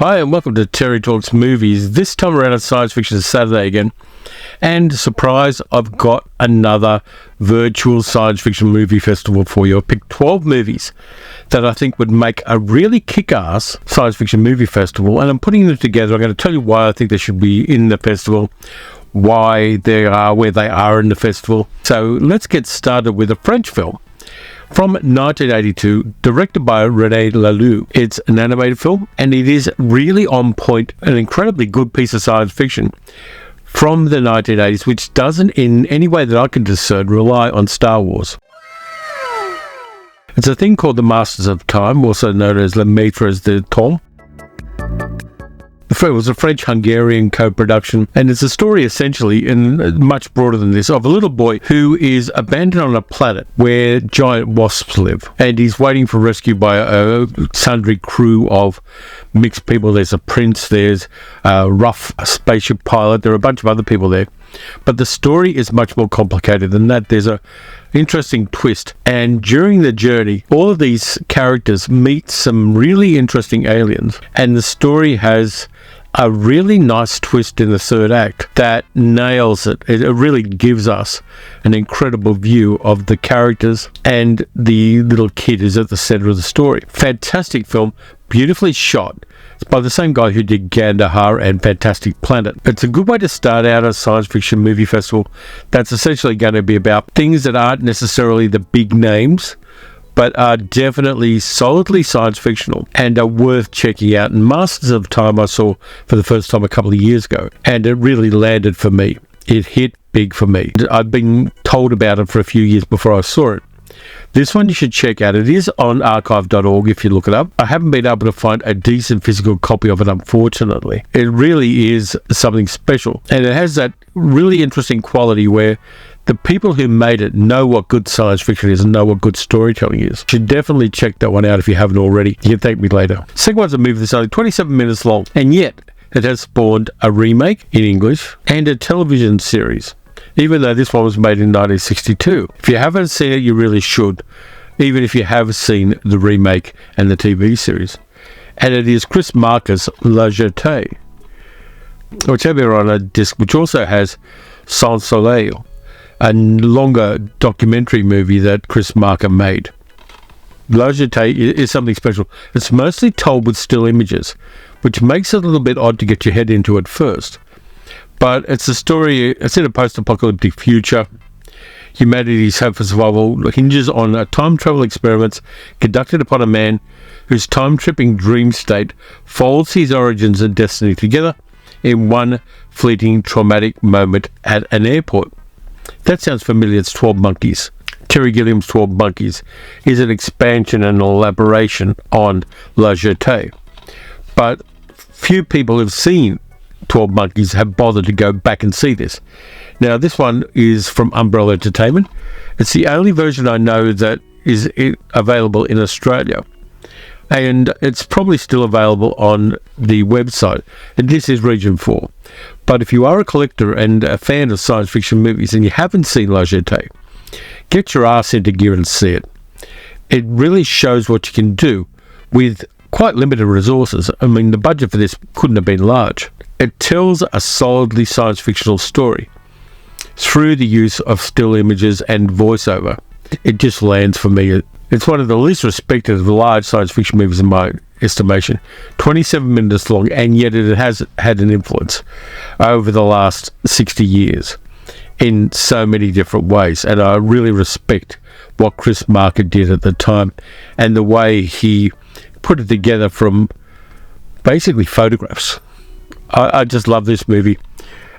Hi and welcome to Terry Talks Movies. This time around it's Science Fiction Saturday again. And surprise, I've got another virtual science fiction movie festival for you. I picked 12 movies that I think would make a really kick-ass science fiction movie festival. And I'm putting them together. I'm going to tell you why I think they should be in the festival, why they are where they are in the festival. So let's get started with a French film. From 1982, directed by René Laloux. It's an animated film, and it is really on point, an incredibly good piece of science fiction from the 1980s, which doesn't, in any way that I can discern, rely on Star Wars. It's a thing called the Masters of Time, also known as Les Maîtres de Temps. It was a French-Hungarian co-production, and it's a story essentially, and much broader than this, of a little boy who is abandoned on a planet where giant wasps live, and he's waiting for rescue by a sundry crew of mixed people. There's a prince, there's a rough spaceship pilot, there are a bunch of other people there. But the story is much more complicated than that. There's a interesting twist, and during the journey all of these characters meet some really interesting aliens, and the story has a really nice twist in the third act that nails it. It really gives us an incredible view of the characters and the little kid who's at the center of the story. Fantastic film, beautifully shot. It's by the same guy who did Gattaca and Fantastic Planet. It's a good way to start out a science fiction movie festival that's essentially going to be about things that aren't necessarily the big names, but are definitely solidly science fictional and are worth checking out. And Masters of Time I saw for the first time a couple of years ago, and it really landed for me. It hit big for me. I'd been told about it for a few years before I saw it. This one you should check out. It is on archive.org if you look it up. I haven't been able to find a decent physical copy of it, unfortunately. It really is something special, and it has that really interesting quality where the people who made it know what good science fiction is and know what good storytelling is. You should definitely check that one out if you haven't already. You can thank me later. Second one's a movie that's only 27 minutes long, and yet it has spawned a remake in English and a television series, even though this one was made in 1962. If you haven't seen it, you really should, even if you have seen the remake and the TV series. And it is Chris Marker's La Jette, which I have here on a disc, which also has Sans Soleil, a longer documentary movie that Chris Marker made. La Jette is something special. It's mostly told with still images, which makes it a little bit odd to get your head into at first. But it's a story, it's in a post-apocalyptic future. Humanity's hope for survival hinges on a time travel experiments conducted upon a man whose time-tripping dream state folds his origins and destiny together in one fleeting traumatic moment at an airport. That sounds familiar. It's 12 Monkeys. Terry Gilliam's 12 Monkeys is an expansion and elaboration on La Jette. But few people who've seen 12 Monkeys have bothered to go back and see this. Now, this one is from Umbrella Entertainment. It's the only version I know that is available in Australia, and it's probably still available on the website, and this is Region 4. But if you are a collector and a fan of science fiction movies and you haven't seen La Jette, get your ass into gear and see it. It really shows what you can do with quite limited resources. I mean, the budget for this couldn't have been large. It tells a solidly science fictional story through the use of still images and voiceover. It just lands for me. It's one of the least respected of large science fiction movies in my estimation. 27 minutes long, and yet it has had an influence over the last 60 years in so many different ways. And I really respect what Chris Marker did at the time and the way he put it together from basically photographs. I just love this movie,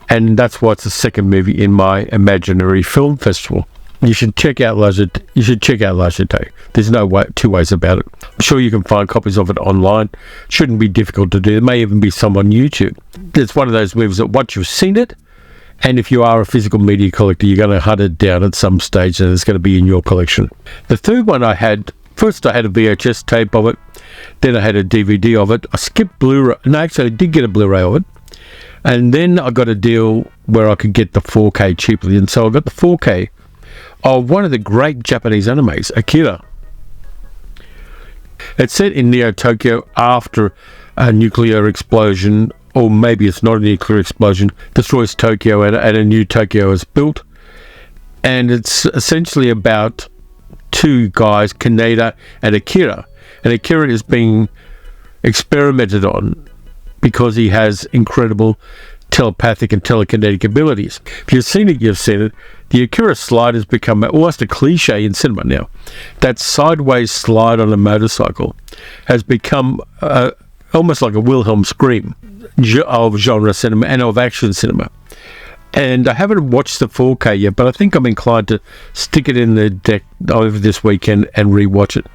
and that's why it's the second movie in my imaginary film festival. You should check out La Jette. There's no two ways about it. I'm sure you can find copies of it online. Shouldn't be difficult to do. There may even be some on YouTube. It's one of those movies that once you've seen it, and if you are a physical media collector, you're going to hunt it down at some stage and it's going to be in your collection. The third one I had, first I had a VHS tape of it, then I had a DVD of it. I skipped Blu-ray. No, actually I did get a Blu-ray of it. And then I got a deal where I could get the 4K cheaply, and so I got the 4K of one of the great Japanese animes, Akira. It's set in Neo Tokyo after a nuclear explosion, or maybe it's not a nuclear explosion, destroys Tokyo and a new Tokyo is built. And it's essentially about two guys, Kaneda and Akira. And Akira is being experimented on because he has incredible telepathic and telekinetic abilities. If you've seen it, you've seen it. The Akira slide has become almost a cliche in cinema now. That sideways slide on a motorcycle has become almost like a Wilhelm scream of genre cinema and of action cinema. And I haven't watched the 4K yet, but I think I'm inclined to stick it in the deck over this weekend and rewatch it.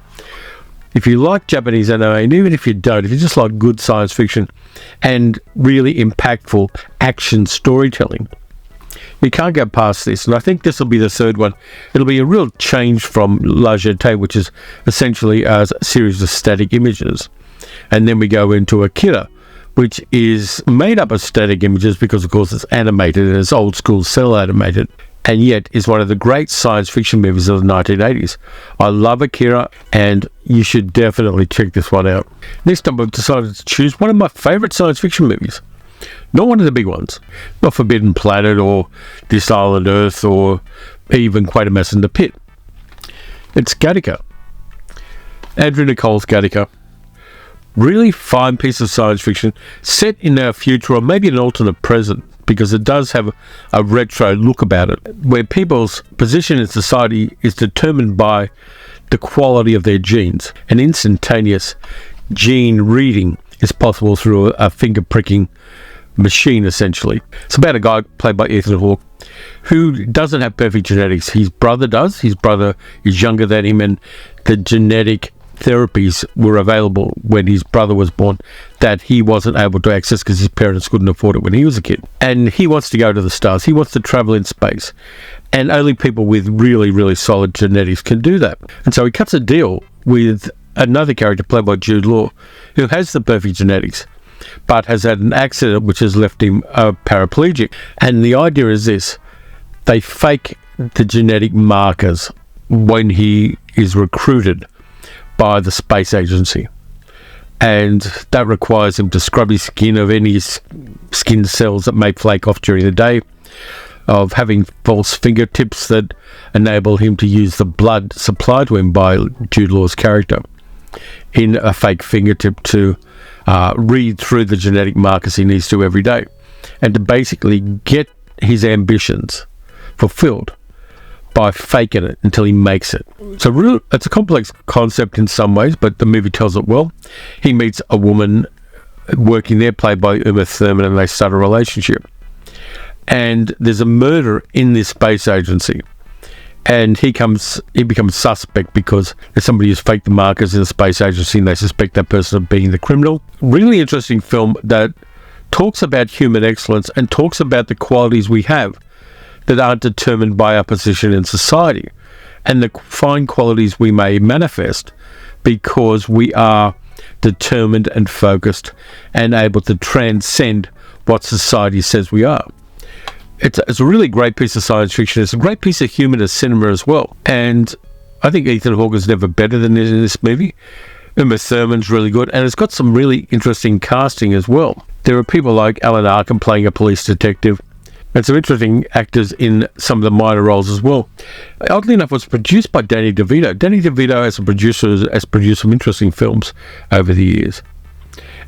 If you like Japanese anime, and even if you don't, if you just like good science fiction and really impactful action storytelling, you can't go past this. And I think this will be the third one. It'll be a real change from La Jette, which is essentially a series of static images. And then we go into Akira, which is made up of static images because, of course, it's animated and it's old school cell animated, and yet is one of the great science fiction movies of the 1980s. I love Akira, and you should definitely check this one out. Next time I've decided to choose one of my favourite science fiction movies. Not one of the big ones. Not Forbidden Planet or This Island Earth or even Quatermass in the Pit. It's Gattaca. Andrew Nicole's Gattaca. Really fine piece of science fiction set in our future, or maybe an alternate present, because it does have a retro look about it, where people's position in society is determined by the quality of their genes. An instantaneous gene reading is possible through a finger pricking machine, essentially. It's about a guy played by Ethan Hawke who doesn't have perfect genetics. His brother does. His brother is younger than him, and the genetic therapies were available when his brother was born that he wasn't able to access because his parents couldn't afford it when he was a kid. And he wants to go to the stars. He wants to travel in space. And only people with really, really solid genetics can do that. And so he cuts a deal with another character played by Jude Law, who has the perfect genetics, but has had an accident which has left him paraplegic. And the idea is this: they fake the genetic markers when he is recruited by the space agency, and that requires him to scrub his skin of any skin cells that may flake off during the day, of having false fingertips that enable him to use the blood supplied to him by Jude Law's character in a fake fingertip to read through the genetic markers he needs to every day, and to basically get his ambitions fulfilled by faking it until he makes it. So it's a complex concept in some ways, but the movie tells it well. He meets a woman working there, played by Uma Thurman, and they start a relationship. And there's a murder in this space agency, and he becomes suspect because there's somebody who's faked the markers in the space agency, and they suspect that person of being the criminal. Really interesting film that talks about human excellence and talks about the qualities we have that aren't determined by our position in society, and the fine qualities we may manifest because we are determined and focused and able to transcend what society says we are. It's a really great piece of science fiction. It's a great piece of humanist cinema as well, and I think Ethan Hawke is never better than in this movie. Uma Thurman's really good, and it's got some really interesting casting as well. There are people like Alan Arkin playing a police detective, and some interesting actors in some of the minor roles as well. Oddly enough, it was produced by Danny DeVito. Danny DeVito, as a producer, has produced some interesting films over the years.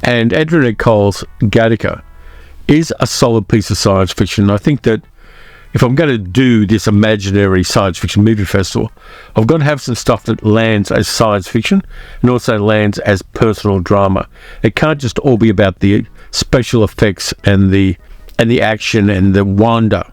And Andrew Nicole's Gattaca is a solid piece of science fiction. I think that if I'm going to do this imaginary science fiction movie festival, I've got to have some stuff that lands as science fiction and also lands as personal drama. It can't just all be about the special effects and the action and the wonder.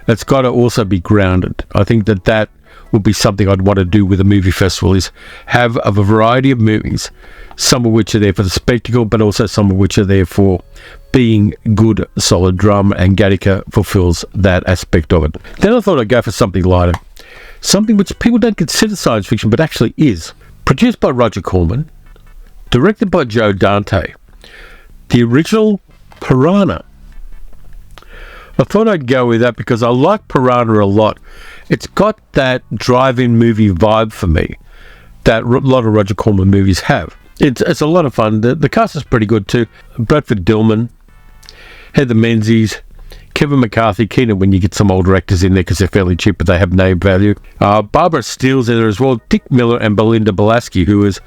It's got to also be grounded. I think that would be something I'd want to do with a movie festival, is have a variety of movies, some of which are there for the spectacle, but also some of which are there for being good, solid drama, and Gattaca fulfills that aspect of it. Then I thought I'd go for something lighter, something which people don't consider science fiction, but actually is. Produced by Roger Corman, directed by Joe Dante, the original Piranha. I thought I'd go with that because I like Piranha a lot. It's got that drive-in movie vibe for me that a lot of Roger Corman movies have. It's a lot of fun. The cast is pretty good too. Bradford Dillman, Heather Menzies, Kevin McCarthy, keener when you get some older actors in there because they're fairly cheap, but they have name value. Barbara Steele's in there as well. Dick Miller and Belinda Balaski, who is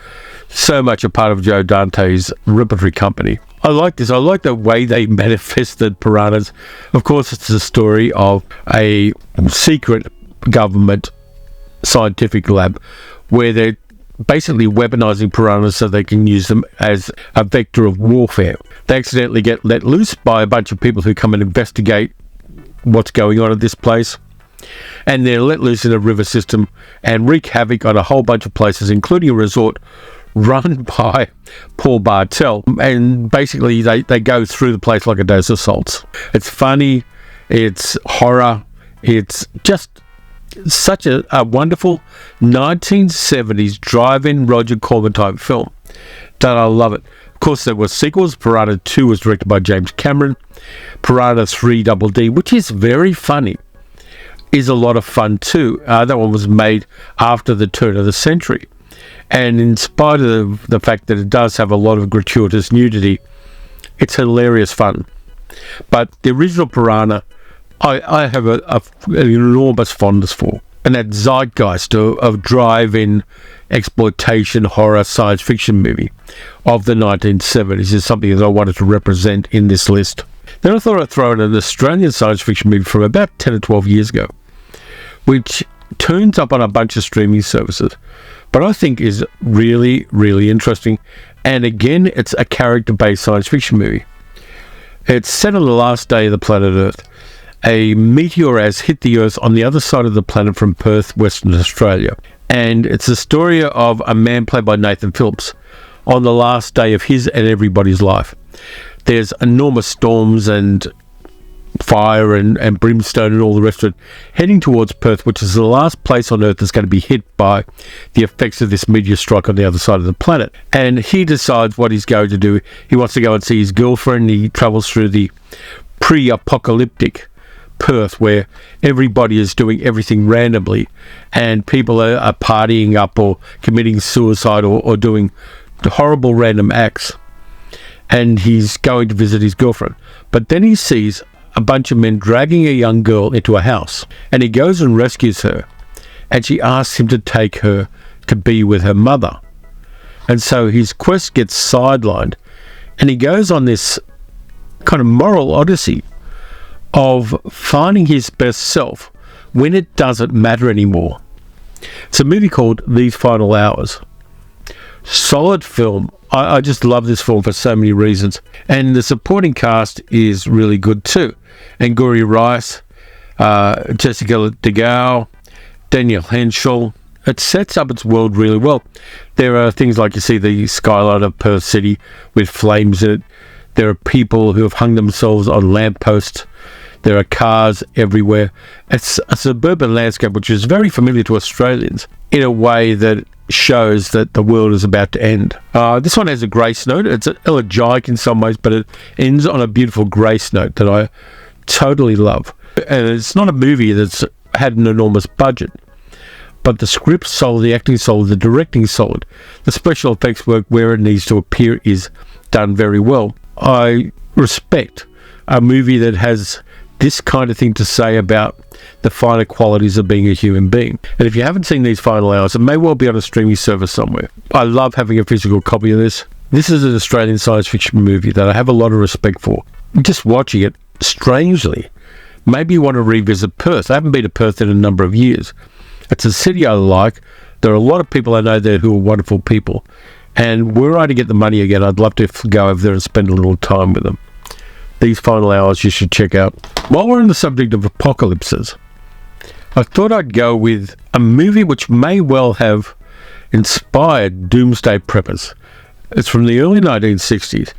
so much a part of Joe Dante's repertory company. I like this. I like the way they manifested piranhas. Of course, it's the story of a secret government scientific lab where they're basically weaponizing piranhas so they can use them as a vector of warfare. They accidentally get let loose by a bunch of people who come and investigate what's going on at this place, and they're let loose in a river system and wreak havoc on a whole bunch of places, including a resort run by Paul Bartel, and basically they go through the place like a dose of salts. It's funny, it's horror, it's just such a wonderful 1970s drive-in Roger Corman type film that I love it. Of course, there were sequels. Piranha 2 was directed by James Cameron. Piranha 3 Double D, which is very funny, is a lot of fun too. That one was made after the turn of the century, and in spite of the fact that it does have a lot of gratuitous nudity, it's hilarious fun. But the original Piranha, I have an enormous fondness for. And that zeitgeist of drive-in exploitation, horror, science fiction movie of the 1970s is something that I wanted to represent in this list. Then I thought I'd throw in an Australian science fiction movie from about 10 or 12 years ago, which turns up on a bunch of streaming services, but I think is really, really interesting. And again, it's a character-based science fiction movie. It's set on the last day of the planet Earth. A meteor has hit the Earth on the other side of the planet from Perth, Western Australia. And it's the story of a man played by Nathan Phillips on the last day of his and everybody's life. There's enormous storms and fire and brimstone and all the rest of it heading towards Perth, which is the last place on Earth that's going to be hit by the effects of this meteor strike on the other side of the planet. And he decides what he's going to do. He wants to go and see his girlfriend. He travels through the pre-apocalyptic Perth, where everybody is doing everything randomly and people are partying up or committing suicide or doing horrible random acts. And he's going to visit his girlfriend. But then he sees a bunch of men dragging a young girl into a house, and he goes and rescues her, and she asks him to take her to be with her mother. And so his quest gets sidelined, and he goes on this kind of moral odyssey of finding his best self when it doesn't matter anymore. It's a movie called These Final Hours. Solid film. I just love this film for so many reasons. And the supporting cast is really good too. Angourie Rice, Jessica DeGao, Daniel Henschel. It sets up its world really well. There are things like you see the skyline of Perth City with flames in it. There are people who have hung themselves on lampposts. There are cars everywhere. It's a suburban landscape which is very familiar to Australians in a way that shows that the world is about to end. This one has a grace note. It's elegiac in some ways, but it ends on a beautiful grace note that I totally love. And it's not a movie that's had an enormous budget, but the script's solid, the acting solid, the directing solid, the special effects work where it needs to appear is done very well. I respect a movie that has this kind of thing to say about the finer qualities of being a human being. And if you haven't seen These Final Hours, it may well be on a streaming service somewhere. I love having a physical copy of this. This is an Australian science fiction movie that I have a lot of respect for. Just watching it, strangely, maybe you want to revisit Perth. I haven't been to Perth in a number of years. It's a city I like. There are a lot of people I know there who are wonderful people. And were I to get the money again, I'd love to go over there and spend a little time with them. These Final Hours you should check out. While we're on the subject of apocalypses, I thought I'd go with a movie which may well have inspired doomsday preppers. It's from the early 1960s.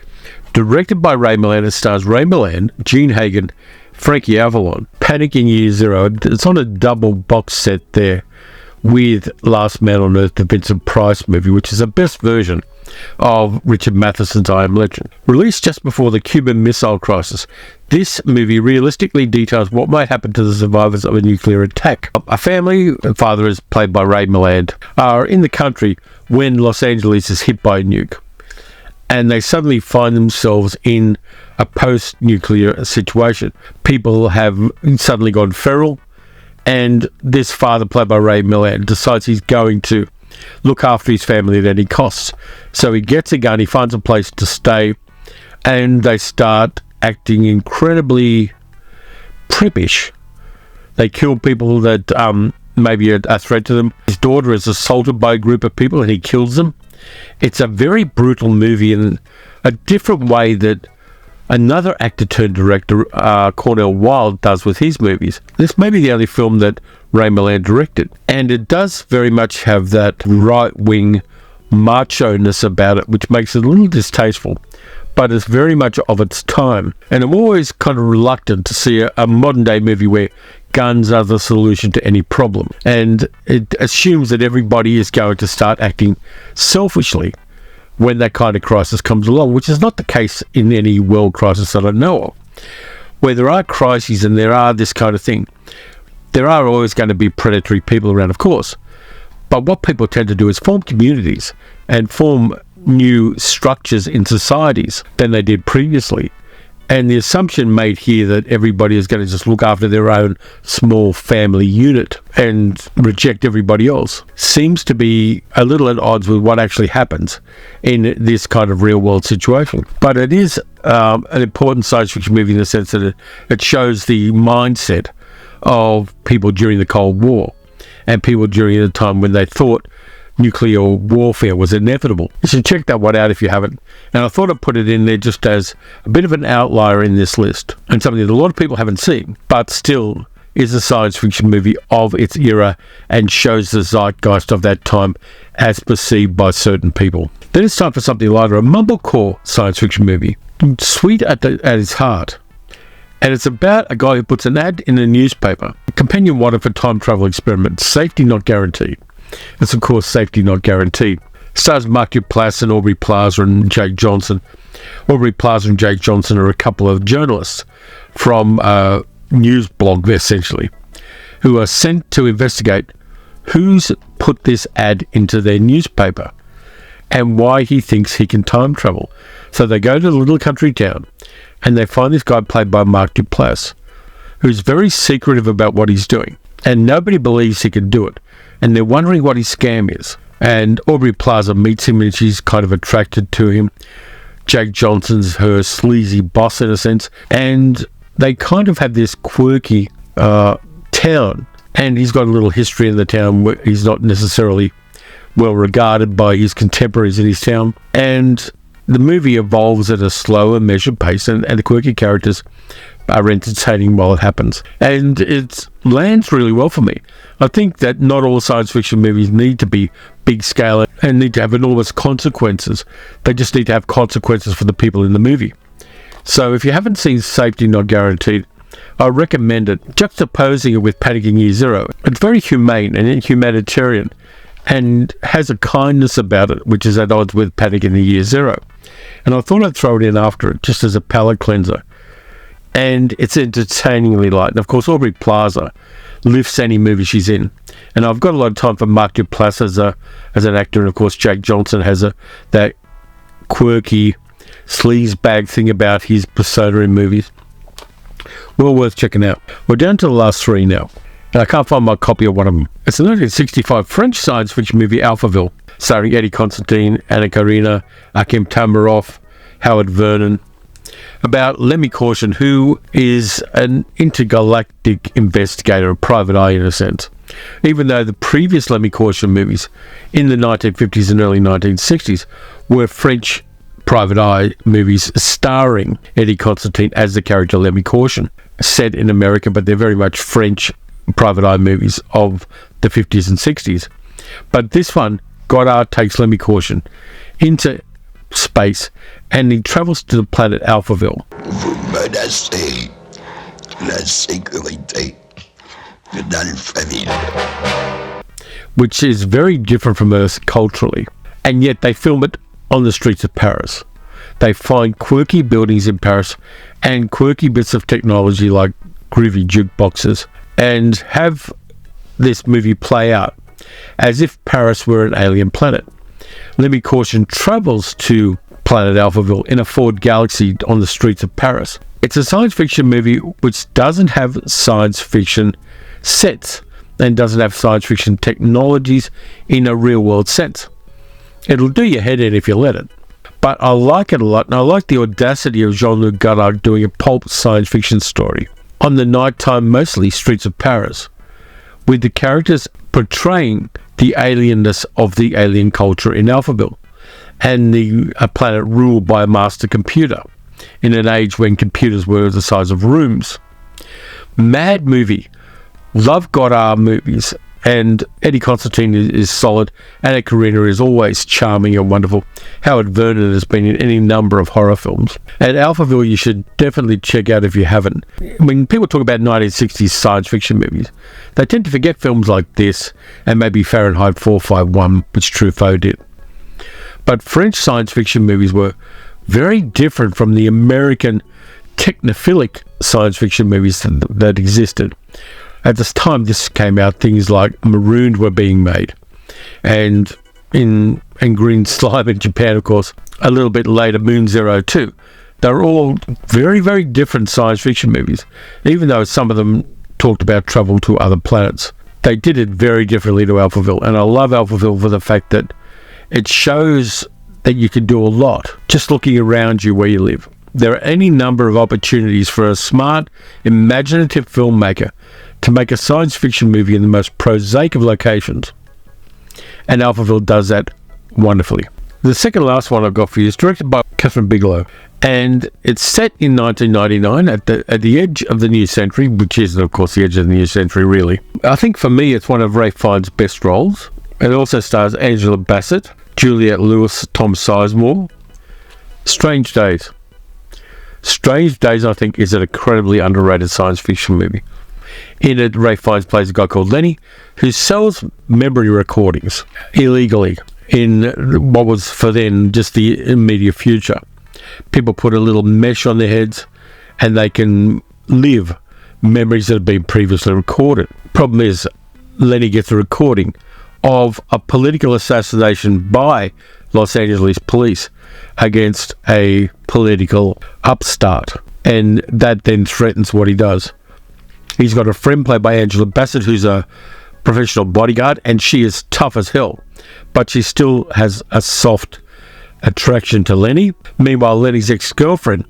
Directed by Ray Milland, it stars Ray Milland, Gene Hagen, Frankie Avalon. Panic in Year Zero. It's on a double box set there with Last Man on Earth, the Vincent Price movie, which is the best version of Richard Matheson's I Am Legend. Released just before the Cuban Missile Crisis, this movie realistically details what might happen to the survivors of a nuclear attack. A family, the father is played by Ray Milland, are in the country when Los Angeles is hit by a nuke. And they suddenly find themselves in a post-nuclear situation. People have suddenly gone feral, and this father, played by Ray Milland, decides he's going to look after his family at any cost. So he gets a gun, he finds a place to stay, and they start acting incredibly preppish. They kill people that maybe are a threat to them. His daughter is assaulted by a group of people and he kills them. It's a very brutal movie in a different way that another actor-turned-director, Cornel Wilde, does with his movies. This may be the only film that Ray Milland directed, and it does very much have that right-wing macho-ness about it, which makes it a little distasteful, but it's very much of its time. And I'm always kind of reluctant to see a modern-day movie where guns are the solution to any problem, and it assumes that everybody is going to start acting selfishly when that kind of crisis comes along, which is not the case in any world crisis that I know of. Where there are crises and there are this kind of thing, there are always going to be predatory people around, of course. But what people tend to do is form communities and form new structures in societies than they did previously. And the assumption made here that everybody is going to just look after their own small family unit and reject everybody else seems to be a little at odds with what actually happens in this kind of real world situation. But it is an important science fiction movie in the sense that it shows the mindset of people during the Cold War and people during the time when they thought nuclear warfare was inevitable. You should check that one out if you haven't. And I thought I'd put it in there just as a bit of an outlier in this list, and something that a lot of people haven't seen, but still is a science fiction movie of its era and shows the zeitgeist of that time as perceived by certain people. Then it's time for something lighter, a mumblecore science fiction movie, sweet at its heart. And it's about a guy who puts an ad in a newspaper, a companion wanted for time travel experiment, safety not guaranteed. It's, of course, safety not guaranteed. Stars Mark Duplass and Aubrey Plaza and Jake Johnson. Aubrey Plaza and Jake Johnson are a couple of journalists from a news blog, essentially, who are sent to investigate who's put this ad into their newspaper and why he thinks he can time travel. So they go to the little country town and they find this guy played by Mark Duplass, who's very secretive about what he's doing. And nobody believes he can do it. And they're wondering what his scam is. And Aubrey Plaza meets him and she's kind of attracted to him. Jake Johnson's her sleazy boss in a sense. And they kind of have this quirky town. And he's got a little history in the town where he's not necessarily well regarded by his contemporaries in his town. And the movie evolves at a slower, measured pace, and the quirky characters are entertaining while it happens. And it lands really well for me. I think that not all science fiction movies need to be big scale and need to have enormous consequences. They just need to have consequences for the people in the movie. So if you haven't seen Safety Not Guaranteed, I recommend it, juxtaposing it with Panic in Year Zero. It's very humane and humanitarian and has a kindness about it, which is at odds with Panic in the Year Zero. And I thought I'd throw it in after it, just as a palate cleanser. And it's entertainingly light. And of course, Aubrey Plaza lifts any movie she's in. And I've got a lot of time for Mark Duplass as an actor. And of course, Jake Johnson has that quirky sleazebag thing about his persona in movies. Well worth checking out. We're down to the last three now. And I can't find my copy of one of them. It's a 1965 French science fiction movie, Alphaville, starring Eddie Constantine, Anna Karina, Akim Tamiroff, Howard Vernon, about Lemmy Caution, who is an intergalactic investigator, a private eye in a sense. Even though the previous Lemmy Caution movies in the 1950s and early 1960s were French private eye movies starring Eddie Constantine as the character Lemmy Caution, set in America, but they're very much French private eye movies of the 50s and 60s. But this one, Goddard takes Lemmy Caution into space and he travels to the planet Alphaville. Vous menacez la sécurité d'Alphaville. Which is very different from Earth culturally. And yet they film it on the streets of Paris. They find quirky buildings in Paris and quirky bits of technology like groovy jukeboxes, and have this movie play out as if Paris were an alien planet. Lemmy Caution travels to planet Alphaville in a Ford Galaxy on the streets of Paris. It's a science fiction movie which doesn't have science fiction sets and doesn't have science fiction technologies in a real world sense. It'll do your head in if you let it. But I like it a lot, and I like the audacity of Jean-Luc Godard doing a pulp science fiction story on the nighttime, mostly streets of Paris, with the characters portraying the alienness of the alien culture in Alphaville, and a planet ruled by a master computer in an age when computers were the size of rooms. Mad movie. Love Godard movies, and Eddie Constantine is solid. Anna Karina is always charming and wonderful. Howard Vernon has been in any number of horror films. And Alphaville you should definitely check out if you haven't. When people talk about 1960s science fiction movies, they tend to forget films like this and maybe Fahrenheit 451, which Truffaut did. But French science fiction movies were very different from the American technophilic science fiction movies that existed. At this time this came out, things like Marooned were being made, and Green Slime in Japan, of course, a little bit later, Moon Zero 2. They were all very, very different science fiction movies, even though some of them talked about travel to other planets. They did it very differently to Alphaville, and I love Alphaville for the fact that it shows that you can do a lot just looking around you where you live. There are any number of opportunities for a smart, imaginative filmmaker to make a science fiction movie in the most prosaic of locations. And Alphaville does that wonderfully. The second last one I've got for you is directed by Kathryn Bigelow, and it's set in 1999 at the edge of the new century, which is, of course, the edge of the new century, really. I think for me it's one of Ralph Fiennes' best roles. It also stars Angela Bassett, Juliette Lewis, Tom Sizemore. Strange Days. Strange Days, I think, is an incredibly underrated science fiction movie. In it, Ralph Fiennes plays a guy called Lenny who sells memory recordings illegally in what was for then just the immediate future. People put a little mesh on their heads and they can live memories that have been previously recorded. Problem is, Lenny gets a recording of a political assassination by Los Angeles police against a political upstart, and that then threatens what he does. He's got a friend played by Angela Bassett who's a professional bodyguard, and she is tough as hell, but she still has a soft attraction to Lenny. Meanwhile, Lenny's ex-girlfriend,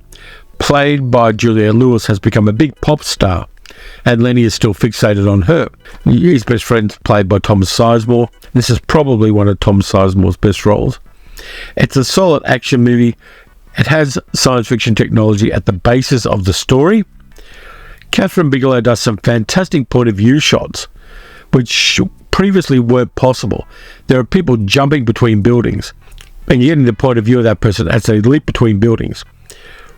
played by Juliette Lewis, has become a big pop star, and Lenny is still fixated on her. His best friend's played by Tom Sizemore. This is probably one of Tom Sizemore's best roles. It's a solid action movie. It has science fiction technology at the basis of the story. Kathryn Bigelow does some fantastic point of view shots, which previously weren't possible. There are people jumping between buildings, and you're getting the point of view of that person as they leap between buildings.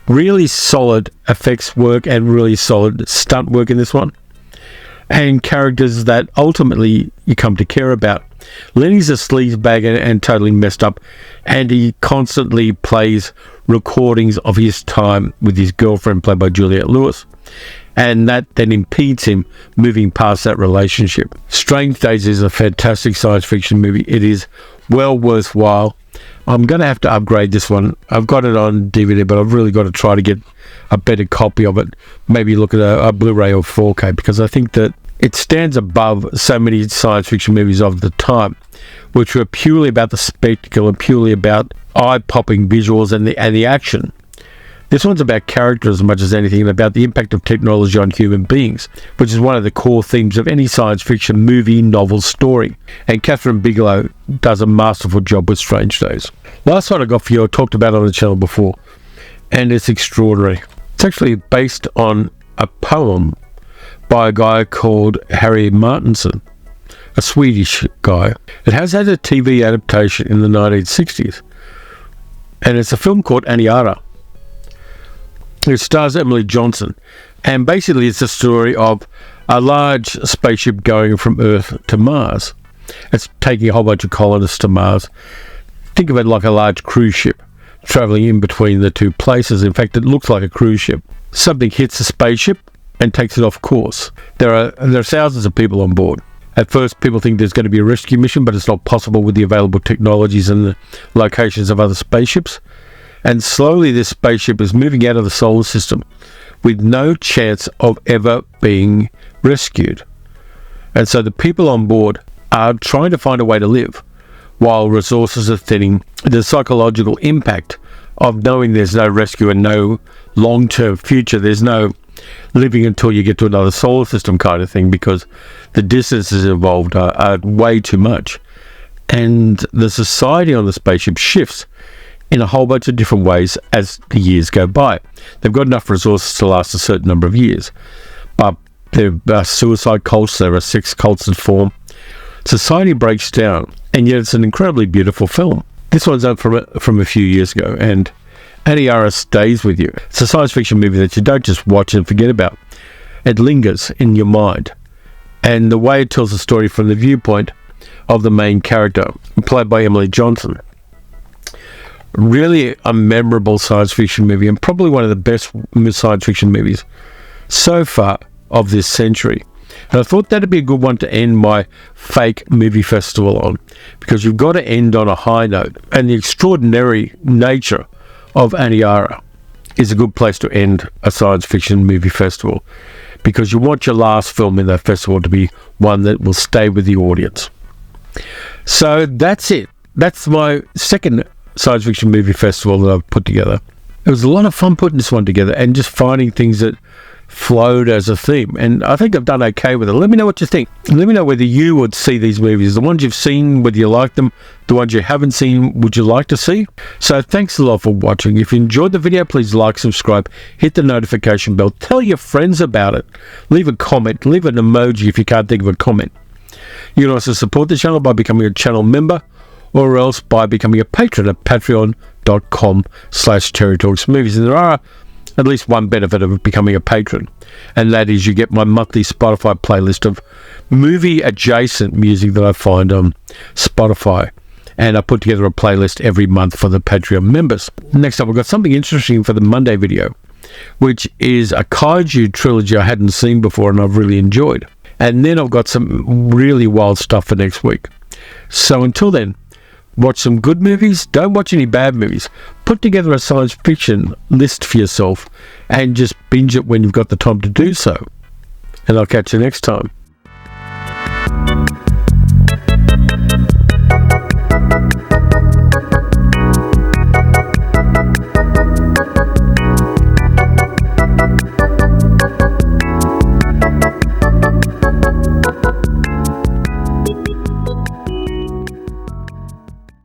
Really solid effects work and really solid stunt work in this one, and characters that ultimately you come to care about. Lenny's a sleazebag and totally messed up, and he constantly plays recordings of his time with his girlfriend played by Juliette Lewis, and that then impedes him moving past that relationship. Strange Days is a fantastic science fiction movie. It is well worthwhile. I'm going to have to upgrade this one. I've got it on DVD, but I've really got to try to get a better copy of it. Maybe look at a Blu-ray or 4K, because I think that it stands above so many science fiction movies of the time, which were purely about the spectacle and purely about eye-popping visuals and the action. This one's about character as much as anything, and about the impact of technology on human beings, which is one of the core themes of any science fiction movie, novel, story. And Kathryn Bigelow does a masterful job with Strange Days. Last one I got for you, I talked about on the channel before, and it's extraordinary. It's actually based on a poem by a guy called Harry Martinson, a Swedish guy. It has had a TV adaptation in the 1960s, and it's a film called Aniara. It stars Emily Johnson, and basically it's a story of a large spaceship going from Earth to Mars. It's taking a whole bunch of colonists to Mars. Think of it like a large cruise ship traveling in between the two places. In fact, it looks like a cruise ship. Something hits the spaceship and takes it off course. There are thousands of people on board. At first, people think there's going to be a rescue mission, but it's not possible with the available technologies and the locations of other spaceships. And slowly this spaceship is moving out of the solar system with no chance of ever being rescued. And so the people on board are trying to find a way to live while resources are thinning. The psychological impact of knowing there's no rescue and no long-term future, there's no living until you get to another solar system kind of thing, because the distances involved are way too much. And the society on the spaceship shifts in a whole bunch of different ways as the years go by. They've got enough resources to last a certain number of years, but there are suicide cults, there are sex cults that form. Society breaks down, and yet it's an incredibly beautiful film. This one's up from a few years ago, and Aniara stays with you. It's a science fiction movie that you don't just watch and forget about. It lingers in your mind. And the way it tells the story from the viewpoint of the main character, played by Emily Johnson. Really a memorable science fiction movie, and probably one of the best science fiction movies so far of this century. And I thought that'd be a good one to end my fake movie festival on, because you've got to end on a high note, and the extraordinary nature of Aniara is a good place to end a science fiction movie festival, because you want your last film in that festival to be one that will stay with the audience. So that's it. That's my second science fiction movie festival that I've put together. It was a lot of fun putting this one together and just finding things that flowed as a theme, and I think I've done okay with it. Let me know what you think. Let me know whether you would see these movies, the ones you've seen, whether you like them, the ones you haven't seen, would you like to see? So thanks a lot for watching. If you enjoyed the video, please like, subscribe, hit the notification bell, tell your friends about it, leave a comment, leave an emoji if you can't think of a comment. You can also support the channel by becoming a channel member, or else by becoming a patron at patreon.com/TerryTalksMovies. And there are at least one benefit of becoming a patron, and that is you get my monthly Spotify playlist of movie adjacent music that I find on Spotify, and I put together a playlist every month for the Patreon members. Next up, I've got something interesting for the Monday video, which is a kaiju trilogy I hadn't seen before and I've really enjoyed. And then I've got some really wild stuff for next week. So until then, watch some good movies, don't watch any bad movies. Put together a science fiction list for yourself and just binge it when you've got the time to do so. And I'll catch you next time.